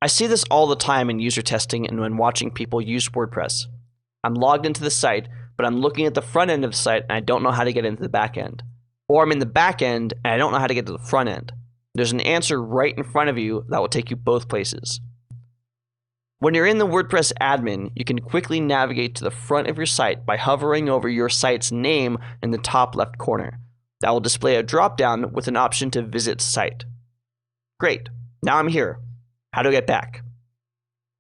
I see this all the time in user testing and when watching people use WordPress. I'm logged into the site, but I'm looking at the front end of the site and I don't know how to get into the back end. Or I'm in the back end and I don't know how to get to the front end. There's an answer right in front of you that will take you both places. When you're in the WordPress admin, you can quickly navigate to the front of your site by hovering over your site's name in the top left corner. That will display a drop-down with an option to visit site. Great, now I'm here. How do I get back?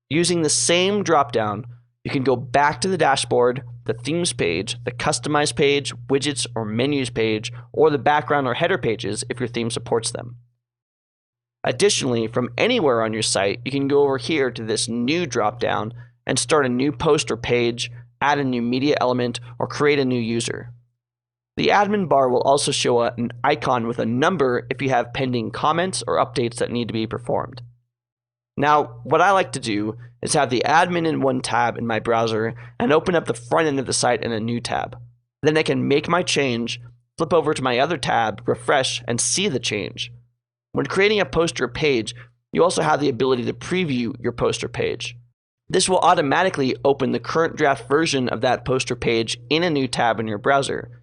Using the same drop-down, you can go back to the dashboard, the themes page, the customize page, widgets or menus page, or the background or header pages if your theme supports them. Additionally, from anywhere on your site, you can go over here to this new drop-down and start a new post or page, add a new media element, or create a new user. The admin bar will also show an icon with a number if you have pending comments or updates that need to be performed. Now, what I like to do is have the admin in one tab in my browser and open up the front end of the site in a new tab. Then I can make my change, flip over to my other tab, refresh, and see the change. When creating a post or page, you also have the ability to preview your post or page. This will automatically open the current draft version of that post or page in a new tab in your browser.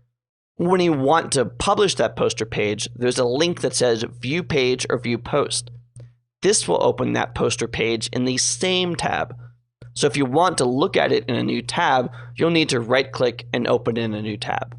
When you want to publish that post or page, there's a link that says View Page or View Post. This will open that post or page in the same tab. So if you want to look at it in a new tab, you'll need to right-click and open in a new tab.